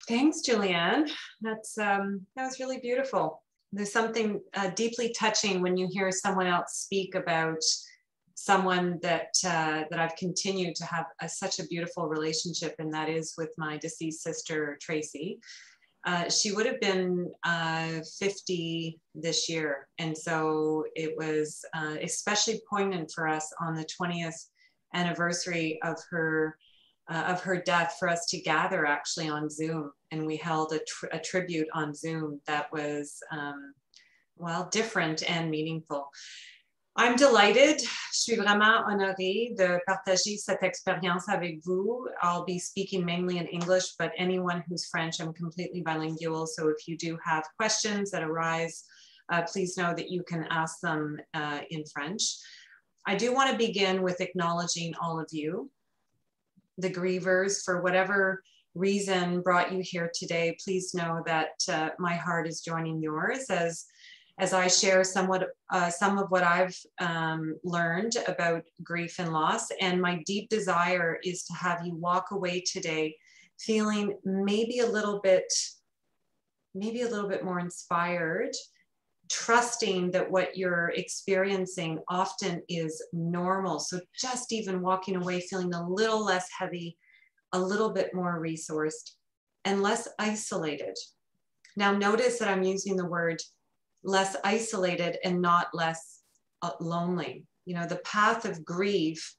Thanks, Julianne. That was really beautiful. There's something deeply touching when you hear someone else speak about someone that I've continued to have such a beautiful relationship, and that is with my deceased sister, Tracey. She would have been 50 this year, and so it was especially poignant for us on the 20th anniversary of her death for us to gather actually on Zoom, and we held a tribute on Zoom that was well, different and meaningful. I'm delighted, je suis vraiment honorée de partager cette expérience avec vous. I'll be speaking mainly in English, but anyone who's French, I'm completely bilingual. So if you do have questions that arise, please know that you can ask them in French. I do want to begin with acknowledging all of you, the grievers, for whatever reason brought you here today. Please know that my heart is joining yours as I share some of what I've learned about grief and loss. And my deep desire is to have you walk away today feeling maybe a little bit more inspired, trusting that what you're experiencing often is normal. So just even walking away feeling a little less heavy, a little bit more resourced, and less isolated. Now notice that I'm using the word less isolated and not less lonely. You know, the path of grief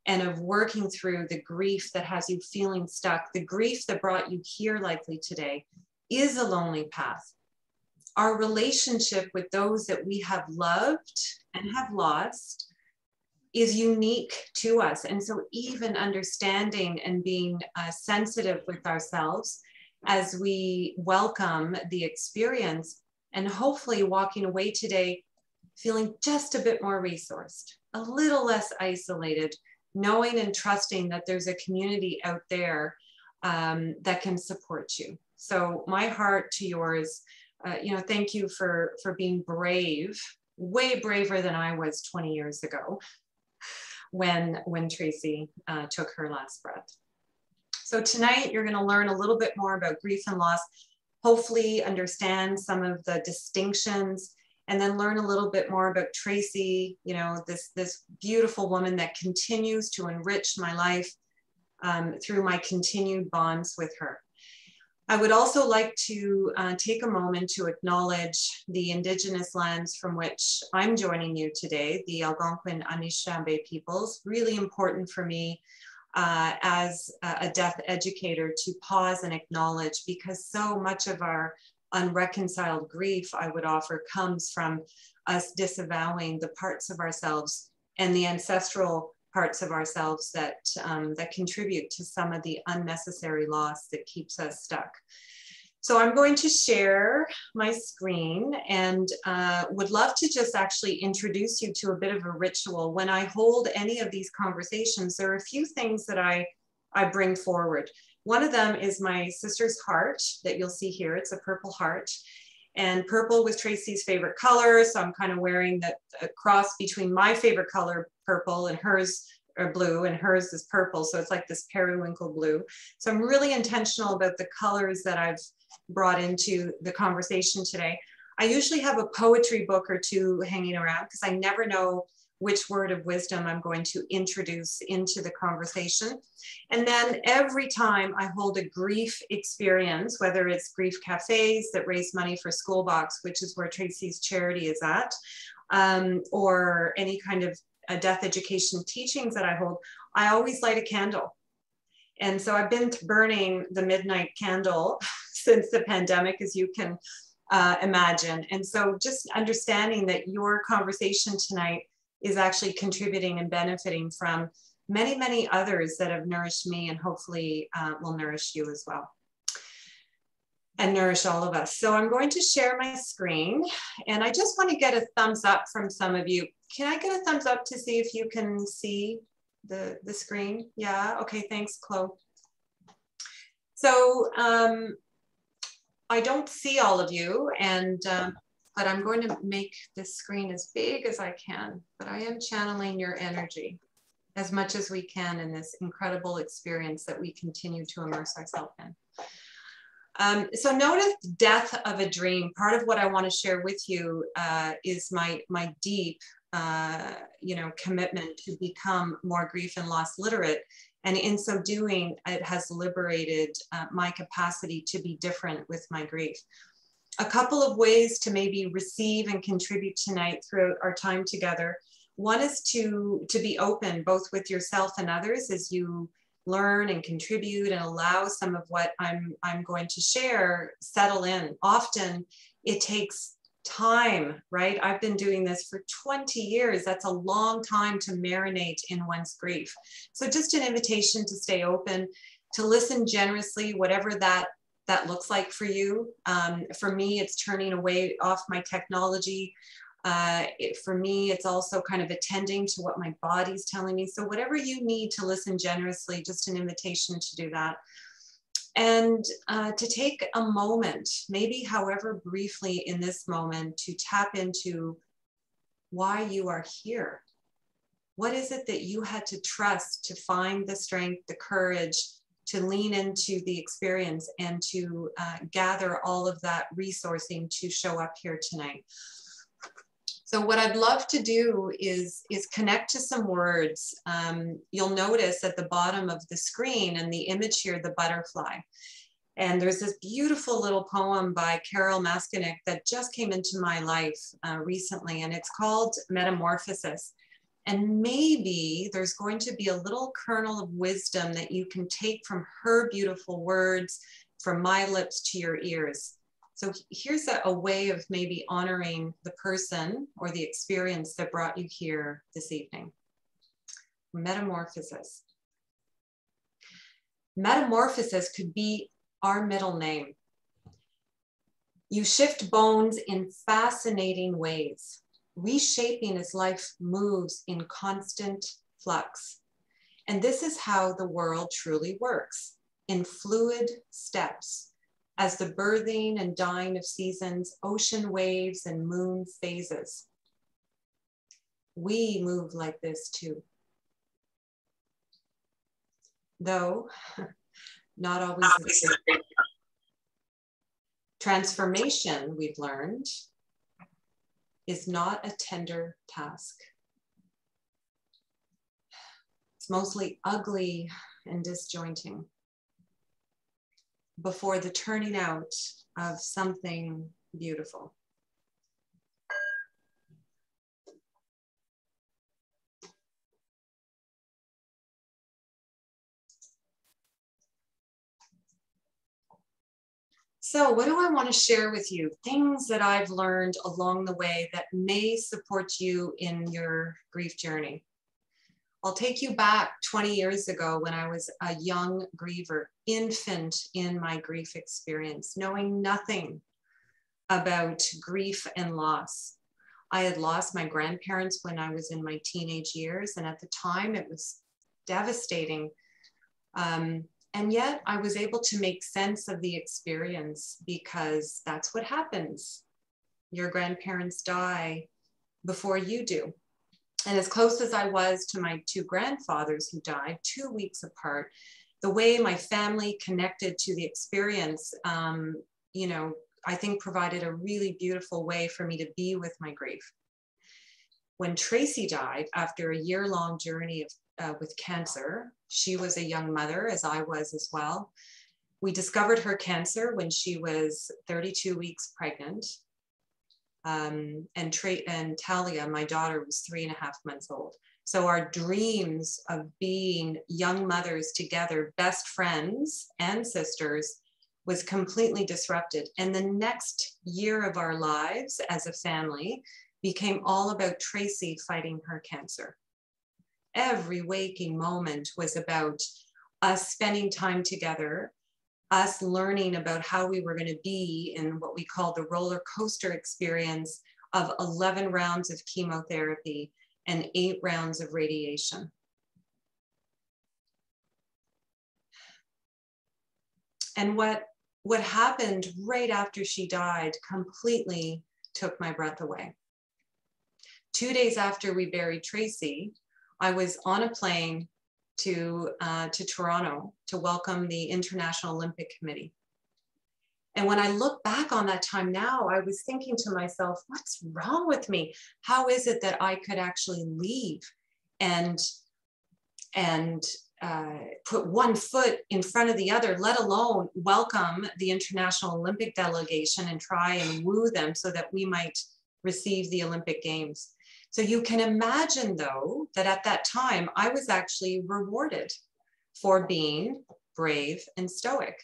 and of working through the grief that has you feeling stuck, the grief that brought you here likely today, is a lonely path. Our relationship with those that we have loved and have lost is unique to us. And so even understanding and being sensitive with ourselves as we welcome the experience, and hopefully walking away today feeling just a bit more resourced, a little less isolated, knowing and trusting that there's a community out there that can support you. So my heart to yours, you know, thank you for being brave, way braver than I was 20 years ago when Tracey took her last breath. So tonight you're going to learn a little bit more about grief and loss, hopefully understand some of the distinctions, and then learn a little bit more about Tracey, you know, this beautiful woman that continues to enrich my life through my continued bonds with her. I would also like to take a moment to acknowledge the Indigenous lands from which I'm joining you today, the Algonquin Anishinaabe peoples. Really important for me as a death educator to pause and acknowledge, because so much of our unreconciled grief, I would offer, comes from us disavowing the parts of ourselves and the ancestral parts of ourselves that contribute to some of the unnecessary loss that keeps us stuck. So I'm going to share my screen and would love to just actually introduce you to a bit of a ritual. When I hold any of these conversations, there are a few things that I bring forward. One of them is my sister's heart that you'll see here. It's a purple heart. And purple was Tracey's favorite color. So I'm kind of wearing a cross between my favorite color, purple, and hers, or blue, and hers is purple. So it's like this periwinkle blue. So I'm really intentional about the colors that I've brought into the conversation today. I usually have a poetry book or two hanging around because I never know which word of wisdom I'm going to introduce into the conversation. And then every time I hold a grief experience, whether it's grief cafes that raise money for Schoolbox, which is where Tracey's charity is at, or any kind of death education teachings that I hold, I always light a candle. And so I've been burning the midnight candle since the pandemic, as you can imagine. And so just understanding that your conversation tonight is actually contributing and benefiting from many, many others that have nourished me, and hopefully will nourish you as well and nourish all of us. So I'm going to share my screen, and I just want to get a thumbs up from some of you. Can I get a thumbs up to see if you can see the screen? Yeah, okay, thanks, Chloe. So I don't see all of you, and but I'm going to make this screen as big as I can, but I am channeling your energy as much as we can in this incredible experience that we continue to immerse ourselves in. So notice death of a dream. Part of what I want to share with you is my deep, commitment to become more grief and loss literate. And in so doing, it has liberated my capacity to be different with my grief. A couple of ways to maybe receive and contribute tonight throughout our time together. One is to be open, both with yourself and others, as you learn and contribute and allow some of what I'm going to share settle in. Often it takes time, right? I've been doing this for 20 years. That's a long time to marinate in one's grief. So just an invitation to stay open, to listen generously, whatever that looks like for you. For me, it's turning away off my technology. For me, it's also kind of attending to what my body's telling me. So whatever you need to listen generously, just an invitation to do that. And to take a moment, maybe however briefly in this moment, to tap into why you are here. What is it that you had to trust to find the strength, the courage, to lean into the experience and to gather all of that resourcing to show up here tonight? So what I'd love to do is connect to some words. You'll notice at the bottom of the screen and the image here, the butterfly. And there's this beautiful little poem by Carol Maskinek that just came into my life recently, and it's called Metamorphosis. And maybe there's going to be a little kernel of wisdom that you can take from her beautiful words, from my lips to your ears. So here's a way of maybe honoring the person or the experience that brought you here this evening. Metamorphosis. Metamorphosis could be our middle name. You shift bones in fascinating ways, reshaping as life moves in constant flux. And this is how the world truly works, in fluid steps. As the birthing and dying of seasons, ocean waves and moon phases. We move like this too. Though not always the same. Transformation, we've learned, is not a tender task. It's mostly ugly and disjointing before the turning out of something beautiful. So what do I want to share with you? Things that I've learned along the way that may support you in your grief journey. I'll take you back 20 years ago when I was a young griever, infant in my grief experience, knowing nothing about grief and loss. I had lost my grandparents when I was in my teenage years, and at the time it was devastating. And yet I was able to make sense of the experience because that's what happens. Your grandparents die before you do. And as close as I was to my two grandfathers who died 2 weeks apart, the way my family connected to the experience, I think provided a really beautiful way for me to be with my grief. When Tracey died after a year-long journey with cancer, she was a young mother, as I was as well. We discovered her cancer when she was 32 weeks pregnant. And Talia, my daughter, was 3.5 months old. So our dreams of being young mothers together, best friends and sisters, was completely disrupted. And the next year of our lives as a family became all about Tracey fighting her cancer. Every waking moment was about us spending time together, us learning about how we were going to be in what we call the roller coaster experience of 11 rounds of chemotherapy and 8 rounds of radiation. And what happened right after she died completely took my breath away. 2 days after we buried Tracey, I was on a plane to Toronto to welcome the International Olympic Committee. And when I look back on that time now, I was thinking to myself, what's wrong with me? How is it that I could actually leave and put one foot in front of the other, let alone welcome the International Olympic delegation and try and woo them so that we might receive the Olympic Games. So you can imagine, though, that at that time, I was actually rewarded for being brave and stoic.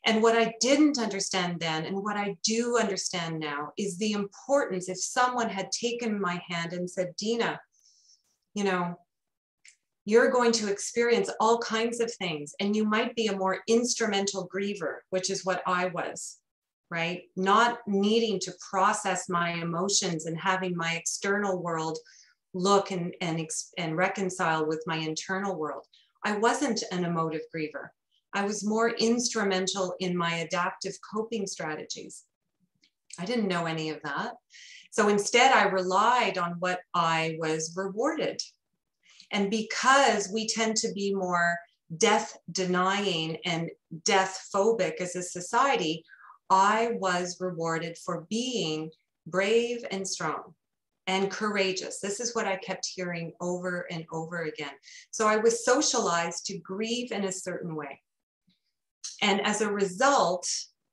And what I didn't understand then, and what I do understand now, is the importance. If someone had taken my hand and said, Dina, you know, you're going to experience all kinds of things, and you might be a more instrumental griever, which is what I was, right? Not needing to process my emotions and having my external world look and reconcile with my internal world. I wasn't an emotive griever. I was more instrumental in my adaptive coping strategies. I didn't know any of that. So instead, I relied on what I was rewarded. And because we tend to be more death denying and death phobic as a society, I was rewarded for being brave and strong and courageous. This is what I kept hearing over and over again. So I was socialized to grieve in a certain way. And as a result,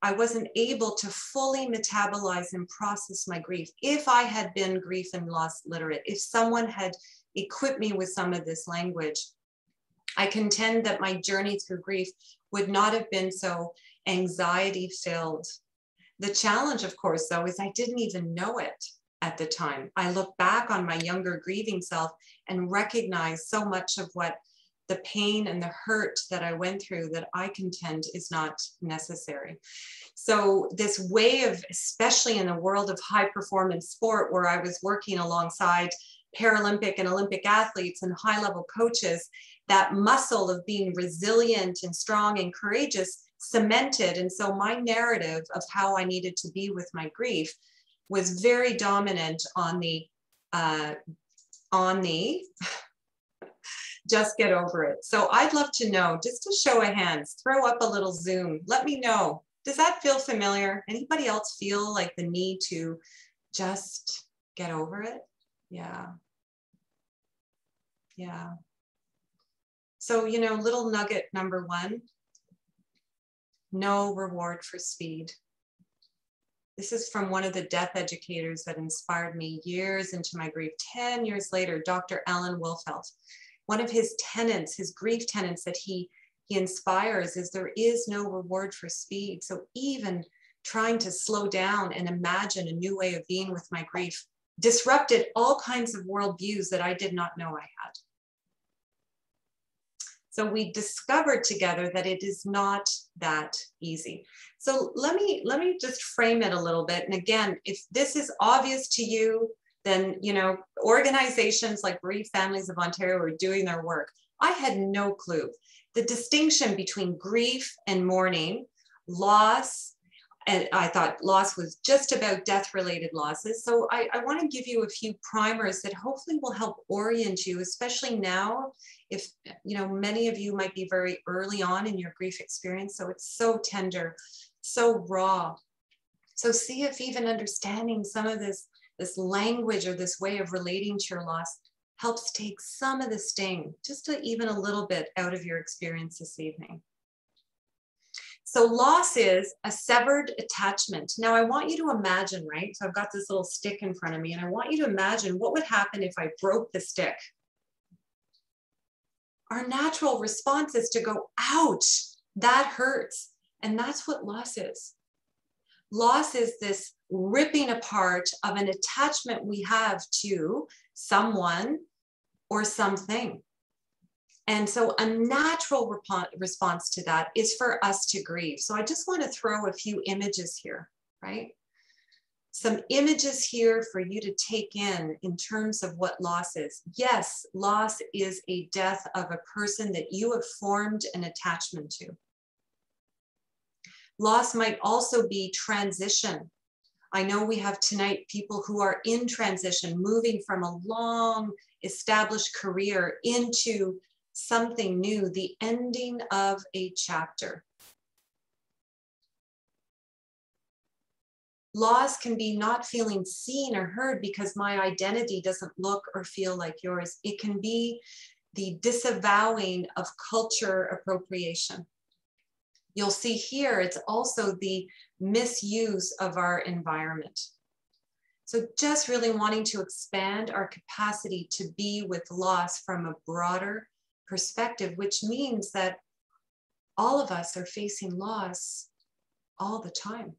I wasn't able to fully metabolize and process my grief. If I had been grief and loss literate, if someone had equipped me with some of this language, I contend that my journey through grief would not have been so anxiety filled. The challenge, of course, though, is I didn't even know it at the time. I look back on my younger grieving self and recognize so much of what the pain and the hurt that I went through that I contend is not necessary. So this way of, especially in the world of high performance sport, where I was working alongside Paralympic and Olympic athletes and high level coaches, that muscle of being resilient and strong and courageous cemented. And so my narrative of how I needed to be with my grief was very dominant on the just get over it. So I'd love to know, just a show of hands, throw up a little Zoom. Let me know. Does that feel familiar? Anybody else feel like the need to just get over it? Yeah. Yeah. So, you know, little nugget number one, no reward for speed. This is from one of the death educators that inspired me years into my grief. 10 years later, Dr. Alan Wilfelt. One of his tenets, his grief tenets that he inspires is there is no reward for speed. So even trying to slow down and imagine a new way of being with my grief disrupted all kinds of worldviews that I did not know I had. So we discovered together that it is not that easy. So let me just frame it a little bit. And again, if this is obvious to you, then, you know, organizations like Bereaved Families of Ontario are doing their work. I had no clue. The distinction between grief and mourning, loss, and I thought loss was just about death-related losses. So I want to give you a few primers that hopefully will help orient you, especially now, if, you know, many of you might be very early on in your grief experience. So it's so tender, so raw. So see if even understanding some of this language or this way of relating to your loss helps take some of the sting, just even a little bit out of your experience this evening. So loss is a severed attachment. Now I want you to imagine, right? So I've got this little stick in front of me and I want you to imagine what would happen if I broke the stick. Our natural response is to go, ouch, that hurts. And that's what loss is. Loss is this ripping apart of an attachment we have to someone or something. And so a natural response to that is for us to grieve. So I just want to throw a few images here, right? Some images here for you to take in terms of what loss is. Yes, loss is a death of a person that you have formed an attachment to. Loss might also be transition. I know we have tonight people who are in transition, moving from a long established career into something new, the ending of a chapter. Loss can be not feeling seen or heard because my identity doesn't look or feel like yours. It can be the disavowing of culture appropriation. You'll see here, it's also the misuse of our environment. So just really wanting to expand our capacity to be with loss from a broader perspective, which means that all of us are facing loss all the time.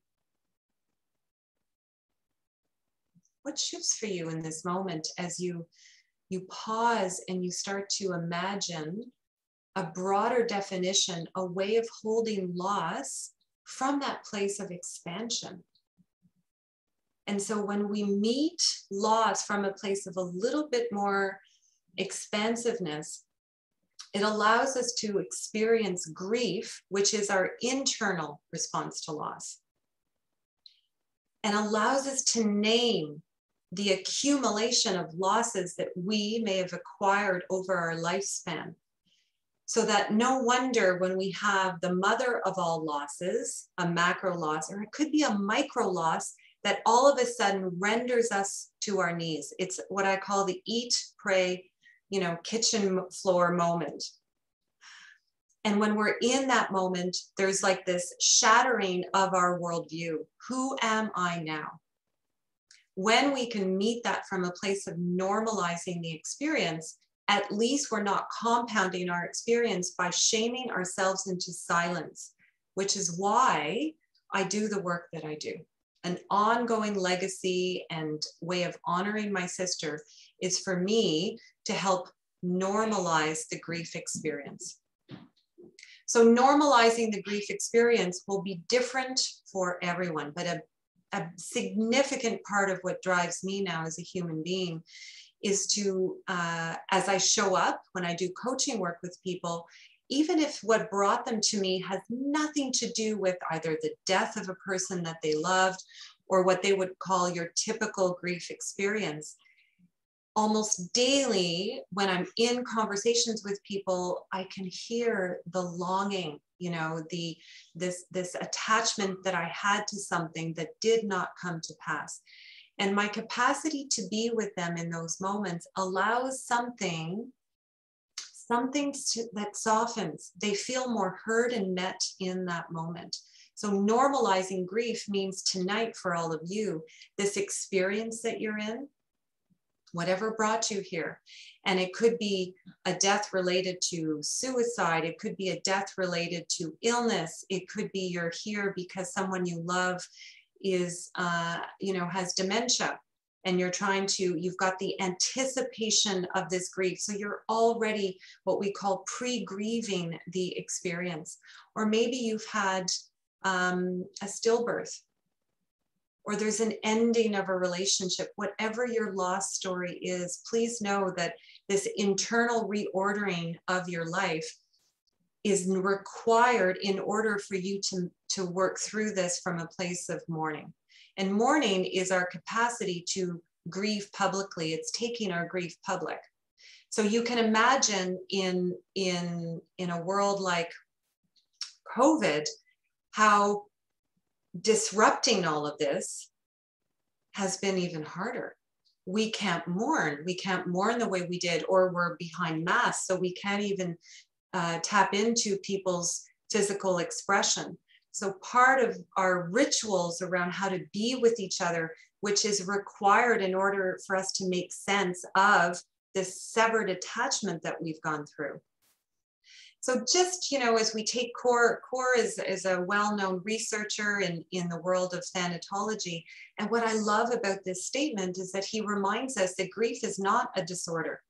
What shifts for you in this moment as you pause and you start to imagine a broader definition, a way of holding loss from that place of expansion? And so when we meet loss from a place of a little bit more expansiveness, it allows us to experience grief, which is our internal response to loss, and allows us to name the accumulation of losses that we may have acquired over our lifespan. So that no wonder when we have the mother of all losses, a macro loss, or it could be a micro loss that all of a sudden renders us to our knees. It's what I call the eat, pray, kitchen floor moment. And when we're in that moment, there's like this shattering of our worldview. Who am I now? When we can meet that from a place of normalizing the experience, at least we're not compounding our experience by shaming ourselves into silence, which is why I do the work that I do. An ongoing legacy and way of honoring my sister is for me to help normalize the grief experience. So normalizing the grief experience will be different for everyone, but a significant part of what drives me now as a human being is to, as I show up when I do coaching work with people, even if what brought them to me has nothing to do with either the death of a person that they loved or what they would call your typical grief experience. Almost daily, when I'm in conversations with people, I can hear the longing, this attachment that I had to something that did not come to pass. And my capacity to be with them in those moments allows something that softens. They feel more heard and met in that moment. So normalizing grief means tonight for all of you, this experience that you're in, whatever brought you here. And it could be a death related to suicide. It could be a death related to illness. It could be you're here because someone you love is, has dementia, and you've got the anticipation of this grief. So you're already what we call pre-grieving the experience. Or maybe you've had a stillbirth, or there's an ending of a relationship. Whatever your loss story is, please know that this internal reordering of your life is required in order for you to work through this from a place of mourning. And mourning is our capacity to grieve publicly. It's taking our grief public. So you can imagine in a world like COVID, how disrupting all of this has been even harder. We can't mourn. We can't mourn the way we did, or we're behind masks, so we can't even tap into people's physical expression. So part of our rituals around how to be with each other, which is required in order for us to make sense of this severed attachment that we've gone through. So just, as we take Core is a well-known researcher in the world of thanatology. And what I love about this statement is that he reminds us that grief is not a disorder.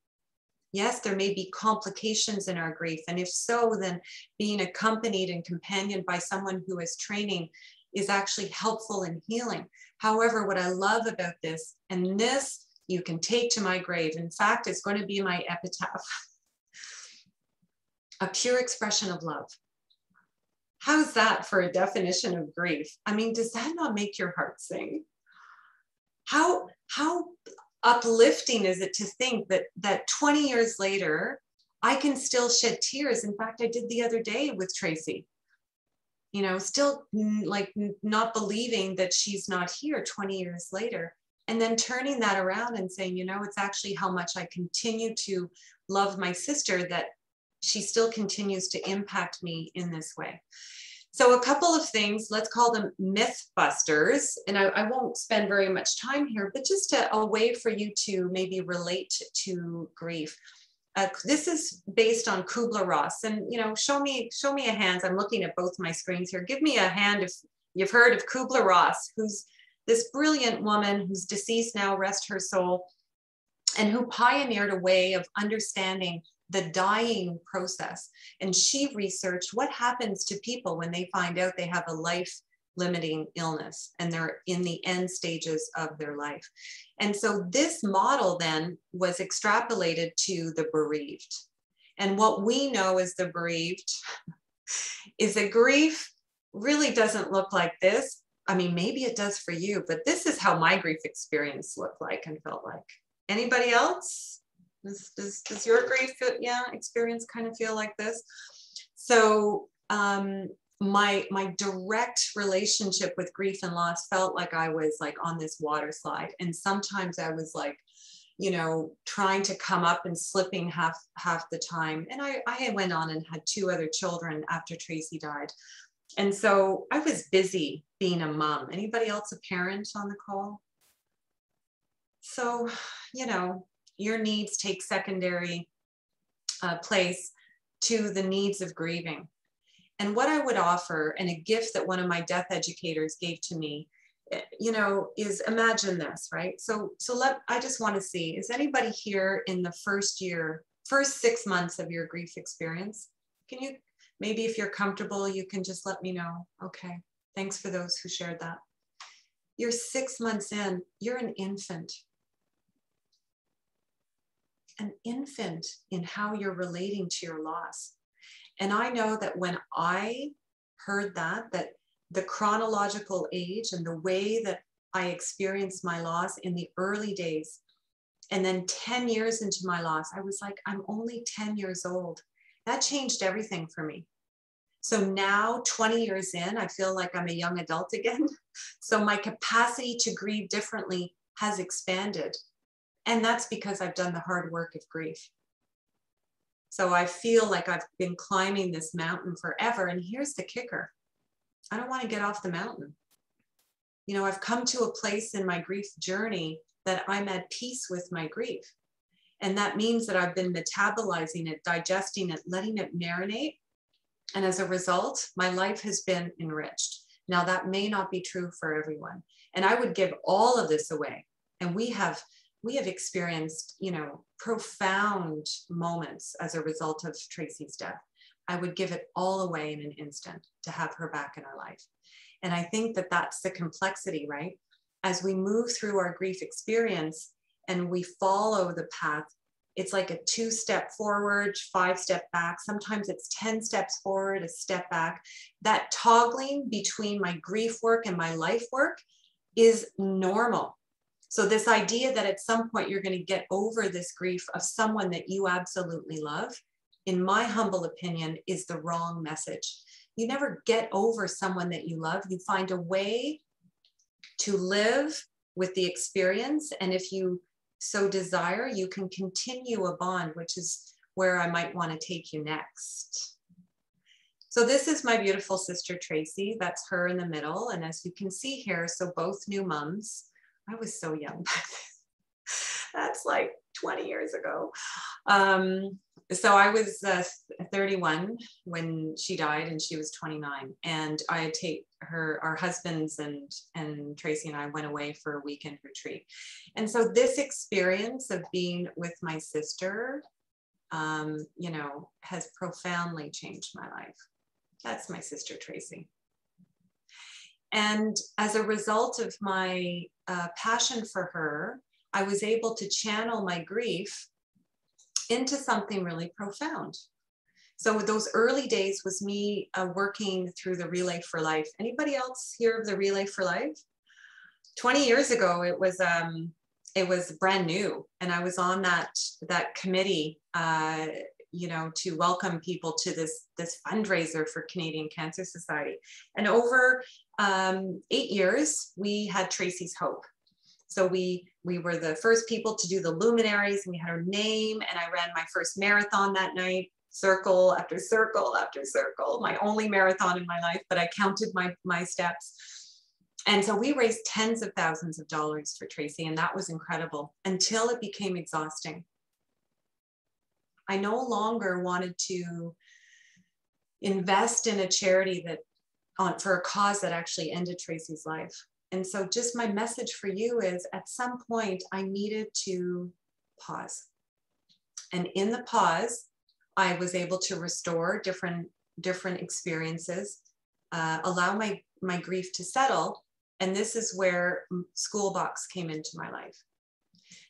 Yes, there may be complications in our grief. And if so, then being accompanied and companioned by someone who is training is actually helpful in healing. However, what I love about this, and this you can take to my grave, in fact, it's going to be my epitaph, a pure expression of love. How's that for a definition of grief? I mean, does that not make your heart sing? How uplifting is it to think that 20 years later, I can still shed tears. In fact, I did the other day with Tracey. you know, still like not believing that she's not here 20 years later. And then turning that around and saying, you know, it's actually how much I continue to love my sister that she still continues to impact me in this way. So a couple of things, let's call them myth busters. And I won't spend very much time here, but just a way for you to maybe relate to grief. This is based on Kubler-Ross, and you know, show me a hand. I'm looking at both my screens here. Give me a hand if you've heard of Kubler-Ross, who's this brilliant woman who's deceased now, rest her soul, and who pioneered a way of understanding the dying process. And she researched what happens to people when they find out they have a life-limiting illness and they're in the end stages of their life. And so this model then was extrapolated to the bereaved. And what we know as the bereaved is that grief really doesn't look like this. I mean, maybe it does for you, but this is how my grief experience looked like and felt like. Anybody else? Does your grief experience kind of feel like this? So my direct relationship with grief and loss felt like I was like on this water slide. And sometimes I was like, you know, trying to come up and slipping half the time. And I went on and had 2 other children after Tracey died. And so I was busy being a mom. Anybody else a parent on the call? So, you know, your needs take secondary place to the needs of grieving. And what I would offer, and a gift that one of my death educators gave to me, you know, is imagine this, right? So I just want to see, is anybody here in the first 6 months of your grief experience? Can you, maybe if you're comfortable, you can just let me know. Okay, thanks for those who shared that. You're 6 months in, you're an infant. An infant in how you're relating to your loss. And I know that when I heard that the chronological age and the way that I experienced my loss in the early days, and then 10 years into my loss, I was like, I'm only 10 years old. That changed everything for me. So now 20 years in, I feel like I'm a young adult again. So my capacity to grieve differently has expanded. And that's because I've done the hard work of grief. So I feel like I've been climbing this mountain forever. And here's the kicker. I don't want to get off the mountain. You know, I've come to a place in my grief journey that I'm at peace with my grief. And that means that I've been metabolizing it, digesting it, letting it marinate. And as a result, my life has been enriched. Now that may not be true for everyone. And I would give all of this away. And we have experienced, you know, profound moments as a result of Tracey's death. I would give it all away in an instant to have her back in our life. And I think that that's the complexity, right? As we move through our grief experience and we follow the path, it's like a 2-step forward, 5-step back. Sometimes it's 10 steps forward, a step back. That toggling between my grief work and my life work is normal. So this idea that at some point you're going to get over this grief of someone that you absolutely love, in my humble opinion, is the wrong message. You never get over someone that you love. You find a way to live with the experience. And if you so desire, you can continue a bond, which is where I might want to take you next. So this is my beautiful sister, Tracey. That's her in the middle. And as you can see here, so both new moms. I was so young back then. That's like 20 years ago. So I was 31 when she died and she was 29. And I had taken our husbands and Tracey and I went away for a weekend retreat. And so this experience of being with my sister, you know, has profoundly changed my life. That's my sister, Tracey. And as a result of my passion for her, I was able to channel my grief into something really profound. So those early days was me working through the Relay for Life. Anybody else hear of the Relay for Life? 20 years ago, it was brand new. And I was on that committee you know, to welcome people to this fundraiser for Canadian Cancer Society. And over 8 years, we had Tracey's Hope. So we were the first people to do the luminaries, and we had our name, and I ran my first marathon that night, circle after circle after circle, my only marathon in my life, but I counted my steps. And so we raised tens of thousands of dollars for Tracey, and that was incredible until it became exhausting. I no longer wanted to invest in a charity for a cause that actually ended Tracey's life. And so just my message for you is, at some point I needed to pause. And in the pause, I was able to restore different experiences, allow my grief to settle. And this is where Schoolbox came into my life.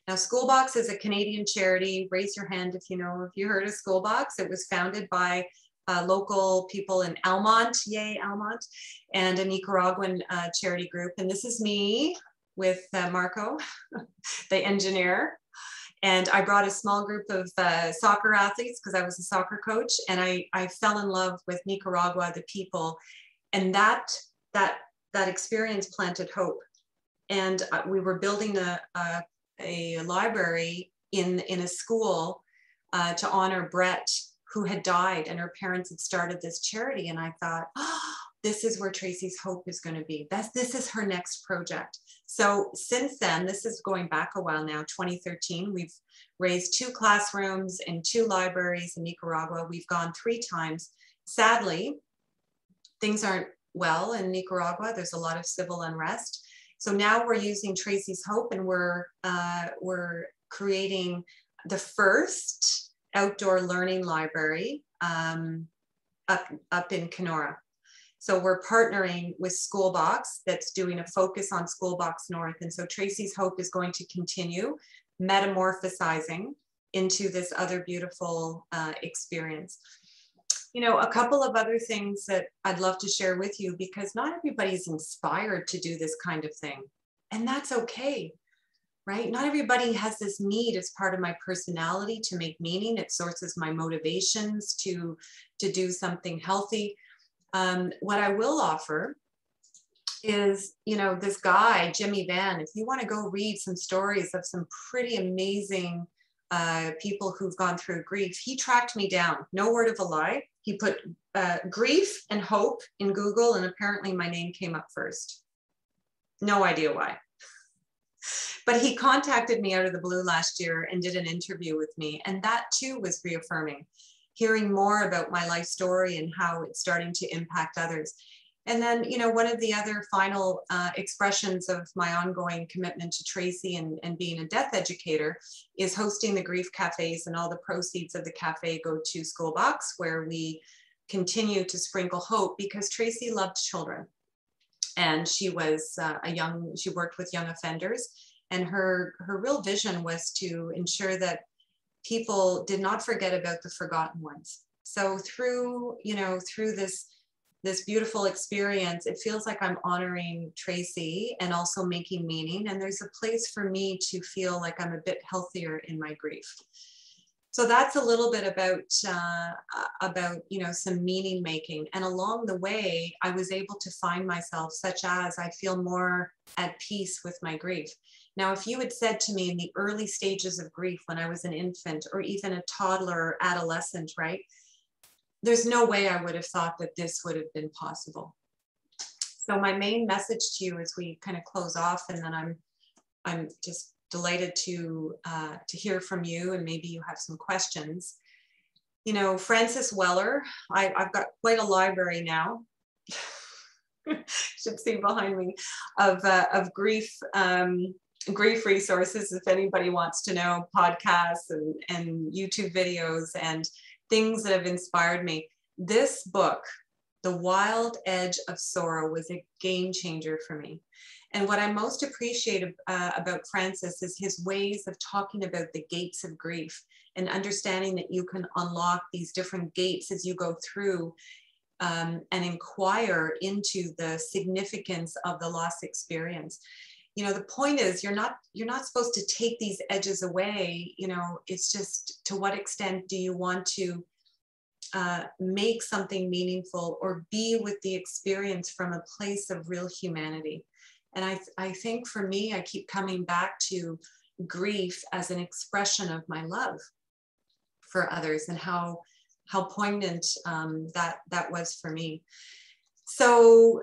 Now, Schoolbox is a Canadian charity. Raise your hand if you heard of Schoolbox. It was founded by local people in Almont, yay Almont, and a Nicaraguan charity group. And this is me with Marco, the engineer. And I brought a small group of soccer athletes because I was a soccer coach, and I fell in love with Nicaragua, the people, and that experience planted hope. And we were building a library in a school to honor Brett, who had died, and her parents had started this charity. And I thought, oh, this is where Tracey's Hope is going to be. This is her next project. So since then, this is going back a while now, 2013, we've raised 2 classrooms and 2 libraries in Nicaragua. We've gone 3 times. Sadly, things aren't well in Nicaragua. There's a lot of civil unrest. So now we're using Tracey's Hope, and we're creating the first outdoor learning library up in Kenora. So we're partnering with Schoolbox that's doing a focus on Schoolbox North. And so Tracey's Hope is going to continue metamorphosizing into this other beautiful experience. You know, a couple of other things that I'd love to share with you, because not everybody's inspired to do this kind of thing. And that's okay, right? Not everybody has this need as part of my personality to make meaning. It sources my motivations to do something healthy. What I will offer is, you know, this guy, Jimmy Van, if you want to go read some stories of some pretty amazing people who've gone through grief, he tracked me down, no word of a lie. He put grief and hope in Google, and apparently my name came up first. No idea why. But he contacted me out of the blue last year and did an interview with me. And that too was reaffirming, hearing more about my life story and how it's starting to impact others. And then, you know, one of the other final expressions of my ongoing commitment to Tracey and being a death educator is hosting the grief cafes, and all the proceeds of the cafe go to Schoolbox, where we continue to sprinkle hope, because Tracey loved children. And she was she worked with young offenders, and her real vision was to ensure that people did not forget about the forgotten ones. So through this beautiful experience, it feels like I'm honoring Tracey and also making meaning. And there's a place for me to feel like I'm a bit healthier in my grief. So that's a little bit about some meaning making. And along the way, I was able to find myself, such as I feel more at peace with my grief. Now, if you had said to me in the early stages of grief, when I was an infant or even a toddler or adolescent, right? There's no way I would have thought that this would have been possible. So my main message to you as we kind of close off, and then I'm just delighted to hear from you, and maybe you have some questions. You know, Frances Weller, I've got quite a library now. Should see behind me of grief resources, if anybody wants to know, podcasts and YouTube videos and things that have inspired me. This book, The Wild Edge of Sorrow, was a game changer for me. And what I most appreciate about Francis is his ways of talking about the gates of grief and understanding that you can unlock these different gates as you go through and inquire into the significance of the loss experience. you know, the point is you're not supposed to take these edges away. You know, it's just, to what extent do you want to make something meaningful or be with the experience from a place of real humanity. And I think for me, I keep coming back to grief as an expression of my love for others, and how poignant that was for me. So,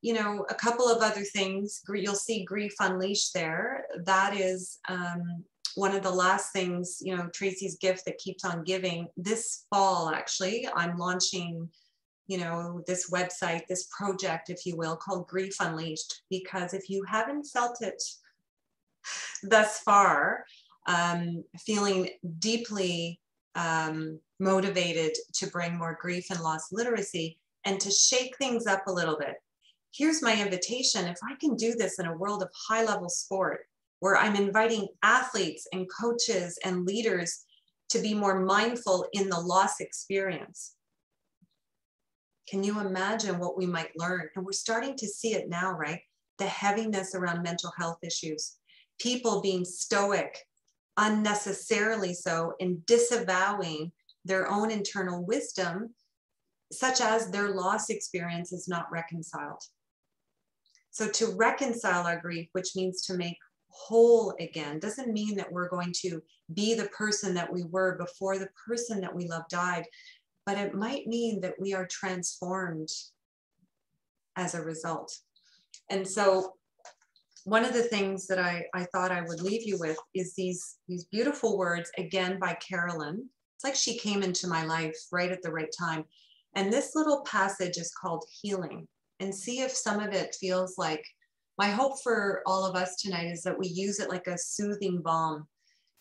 you know, a couple of other things, you'll see Grief Unleashed there. That is one of the last things, you know, Tracey's gift that keeps on giving. This fall, actually, I'm launching, you know, this website, this project, if you will, called Grief Unleashed, because if you haven't felt it thus far, feeling deeply motivated to bring more grief and loss literacy and to shake things up a little bit, here's my invitation. If I can do this in a world of high-level sport, where I'm inviting athletes and coaches and leaders to be more mindful in the loss experience, can you imagine what we might learn? And we're starting to see it now, right? The heaviness around mental health issues, people being stoic, unnecessarily so, and disavowing their own internal wisdom, such as their loss experience is not reconciled. So to reconcile our grief, which means to make whole again, doesn't mean that we're going to be the person that we were before the person that we love died, but it might mean that we are transformed as a result. And so one of the things that I thought I would leave you with is these beautiful words, again, by Carolyn. It's like she came into my life right at the right time. And this little passage is called Healing. And see if some of it feels like, my hope for all of us tonight is that we use it like a soothing balm,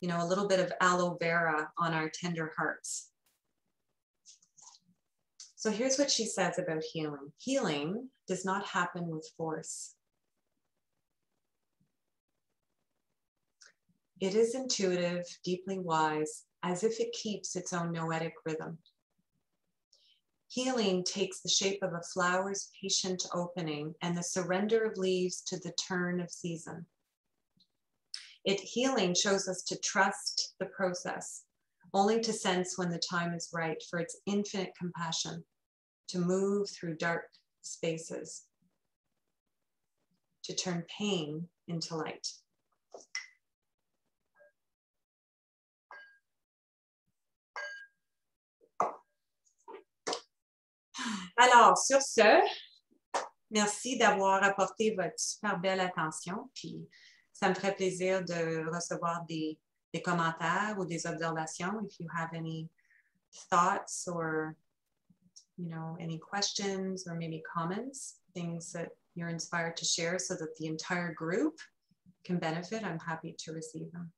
you know, a little bit of aloe vera on our tender hearts. So here's what she says about healing. Healing does not happen with force. It is intuitive, deeply wise, as if it keeps its own noetic rhythm. Healing takes the shape of a flower's patient opening and the surrender of leaves to the turn of season. Healing shows us to trust the process, only to sense when the time is right for its infinite compassion to move through dark spaces, to turn pain into light. Alors, sur ce, merci d'avoir apporté votre super belle attention. Puis, ça me ferait plaisir de recevoir des commentaires ou des observations. If you have any thoughts or, you know, any questions or maybe comments, things that you're inspired to share so that the entire group can benefit, I'm happy to receive them.